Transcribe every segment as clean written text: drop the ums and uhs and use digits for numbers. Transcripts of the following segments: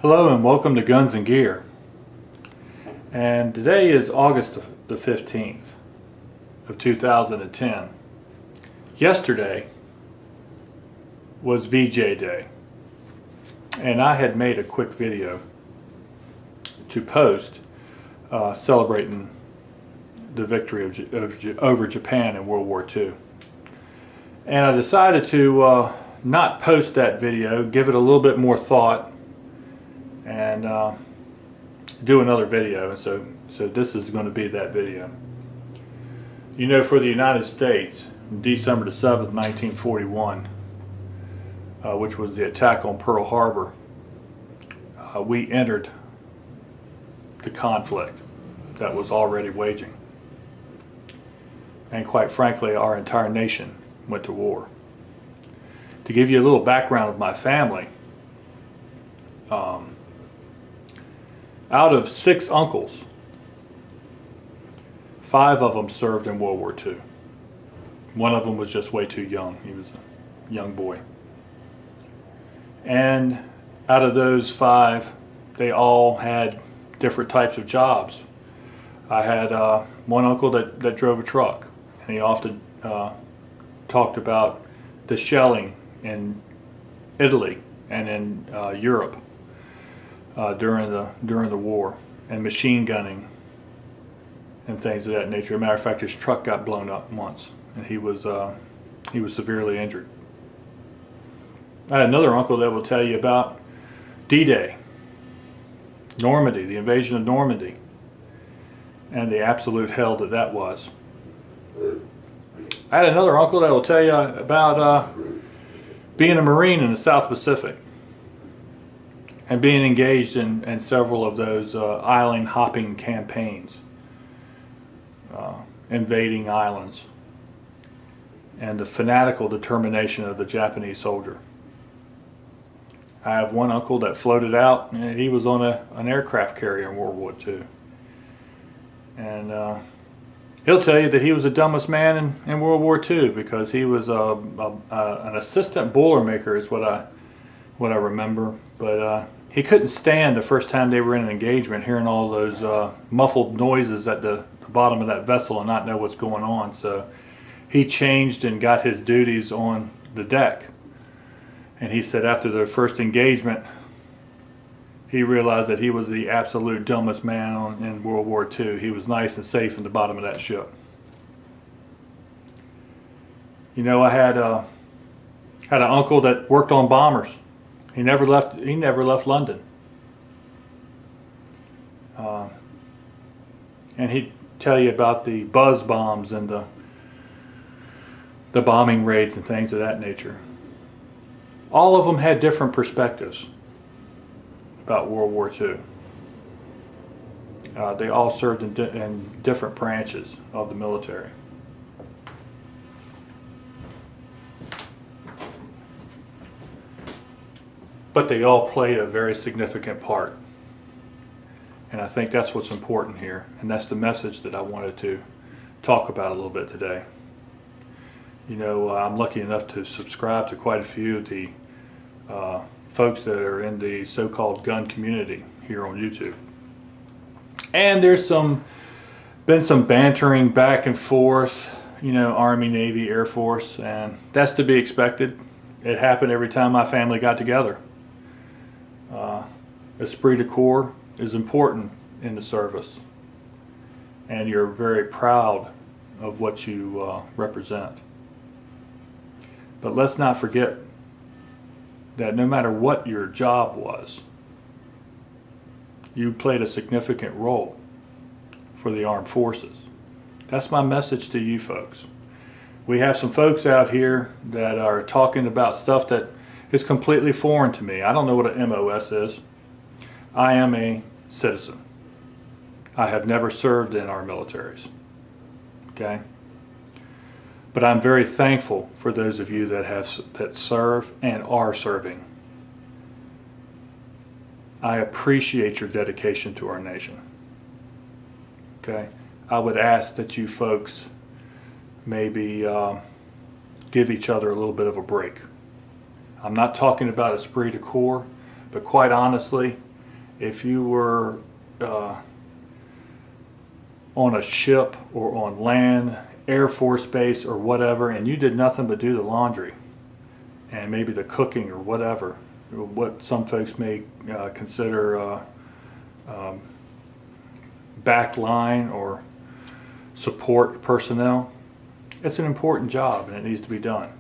Hello and welcome to Guns and Gear. And today is August the 15th of 2010. Yesterday was VJ Day, and I had made a quick video to post celebrating the victory over Japan in World War II. And I decided to not post that video, give it a little bit more thought, and do another video. And so this is going to be that video. You know, for the United States, December the 7th, 1941, which was the attack on Pearl Harbor, we entered the conflict that was already waging. And quite frankly, our entire nation went to war. To give you a little background of my family, out of 6 uncles, 5 of them served in World War II. One of them was just way too young. He was a young boy. And out of those 5, they all had different types of jobs. I had one uncle that drove a truck, and he often talked about the shelling in Italy and in Europe during the war, and machine gunning and things of that nature. As a matter of fact, his truck got blown up once, and he was severely injured. I had another uncle that will tell you about D-Day, Normandy, the invasion of Normandy, and the absolute hell that was. I had another uncle that will tell you about being a Marine in the South Pacific and being engaged in several of those island hopping campaigns, invading islands, and the fanatical determination of the Japanese soldier. I have one uncle that floated out, and he was on an aircraft carrier in World War II. And he'll tell you that he was the dumbest man in World War II, because he was an assistant boilermaker is what I remember. But he couldn't stand the first time they were in an engagement hearing all those muffled noises at the bottom of that vessel and not know what's going on. So he changed and got his duties on the deck. And he said after the first engagement, he realized that he was the absolute dumbest man in World War II. He was nice and safe in the bottom of that ship. You know, I had an uncle that worked on bombers. He never left London. And he'd tell you about the buzz bombs and the bombing raids and things of that nature. All of them had different perspectives about World War II. They all served in different branches of the military. But they all played a very significant part. And I think that's what's important here. And that's the message that I wanted to talk about a little bit today. You know, I'm lucky enough to subscribe to quite a few of the folks that are in the so-called gun community here on YouTube. And there's been some bantering back and forth, you know, Army, Navy, Air Force, and that's to be expected. It happened every time my family got together. Esprit de corps is important in the service, and you're very proud of what you represent. But let's not forget that no matter what your job was, you played a significant role for the armed forces. That's my message to you folks. We have some folks out here that are talking about stuff that is completely foreign to me. I don't know what an MOS is. I am a citizen. I have never served in our militaries. Okay? But I'm very thankful for those of you that serve and are serving. I appreciate your dedication to our nation. Okay? I would ask that you folks maybe give each other a little bit of a break. I'm not talking about esprit de corps, but quite honestly, if you were on a ship or on land, Air Force base or whatever, and you did nothing but do the laundry and maybe the cooking or whatever, what some folks may consider backline or support personnel, it's an important job and it needs to be done.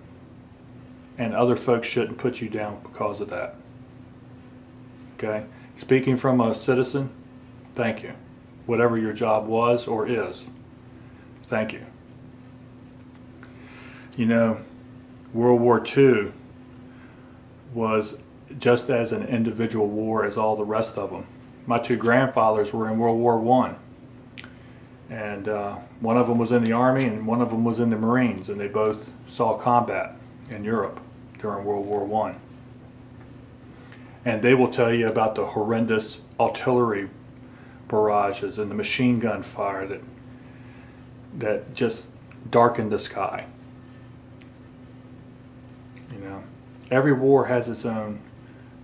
And other folks shouldn't put you down because of that. Okay? Speaking from a citizen, thank you. Whatever your job was or is, thank you. You know, World War II was just as an individual war as all the rest of them. My two grandfathers were in World War I. And one of them was in the Army and one of them was in the Marines, and they both saw combat in Europe during World War I. And they will tell you about the horrendous artillery barrages and the machine gun fire that just darkened the sky. You know, every war has its own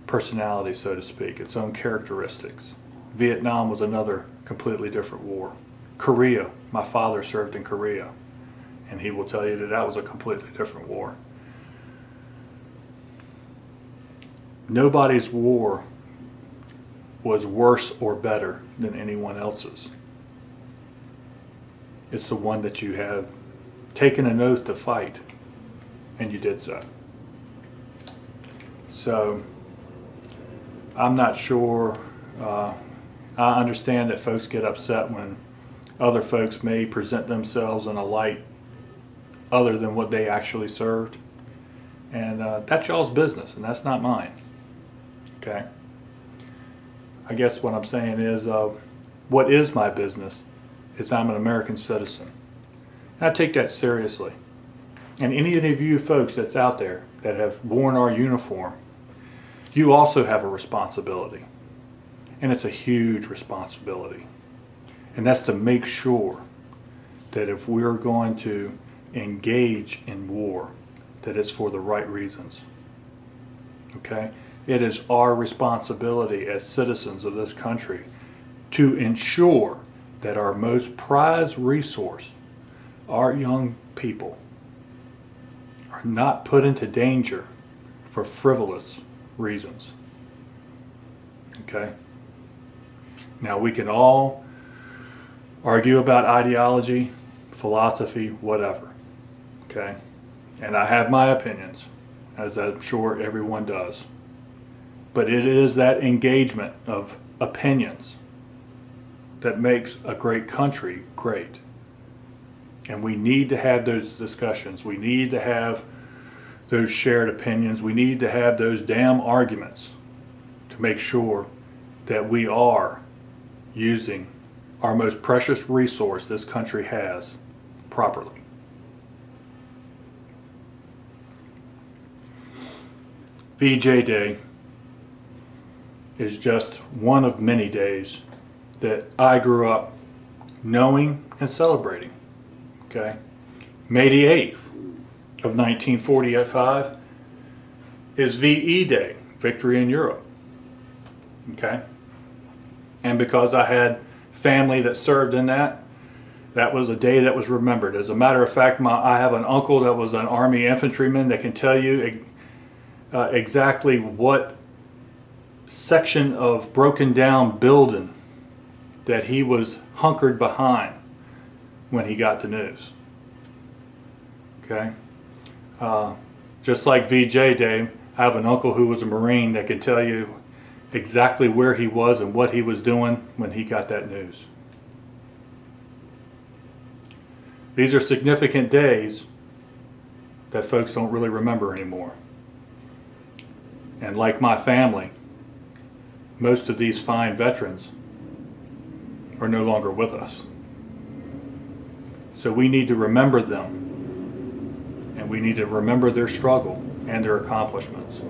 personality, so to speak, its own characteristics. Vietnam was another completely different war. Korea, my father served in Korea, and he will tell you that that was a completely different war. Nobody's war was worse or better than anyone else's. It's the one that you have taken an oath to fight, and you did so. So, I'm not sure. I understand that folks get upset when other folks may present themselves in a light other than what they actually served. And that's y'all's business, and that's not mine. Okay? I guess what I'm saying is, what is my business is I'm an American citizen. And I take that seriously. And any of you folks that's out there that have worn our uniform, you also have a responsibility. And it's a huge responsibility. And that's to make sure that if we're going to engage in war, that it's for the right reasons. Okay? It is our responsibility as citizens of this country to ensure that our most prized resource, our young people, are not put into danger for frivolous reasons. Okay? Now, we can all argue about ideology, philosophy, whatever. Okay? And I have my opinions, as I'm sure everyone does. But it is that engagement of opinions that makes a great country great. And we need to have those discussions. We need to have those shared opinions. We need to have those damn arguments to make sure that we are using our most precious resource this country has properly. VJ Day is just one of many days that I grew up knowing and celebrating. Okay? May the 8th of 1945 is VE Day, Victory in Europe. Okay? And because I had family that served in that was a day that was remembered. As a matter of fact, I have an uncle that was an Army infantryman that can tell you exactly what section of broken down building that he was hunkered behind when he got the news. Okay? Just like VJ Day, I have an uncle who was a Marine that can tell you exactly where he was and what he was doing when he got that news. These are significant days that folks don't really remember anymore. And like my family, most of these fine veterans are no longer with us. So we need to remember them, and we need to remember their struggle and their accomplishments.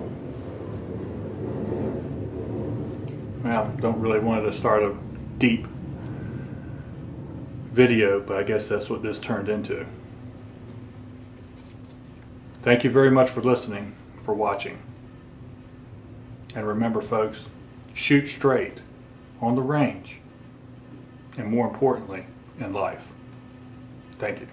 Well, don't really want to start a deep video, but I guess that's what this turned into. Thank you very much for listening, for watching. And remember, folks, shoot straight on the range, and more importantly, in life. Thank you.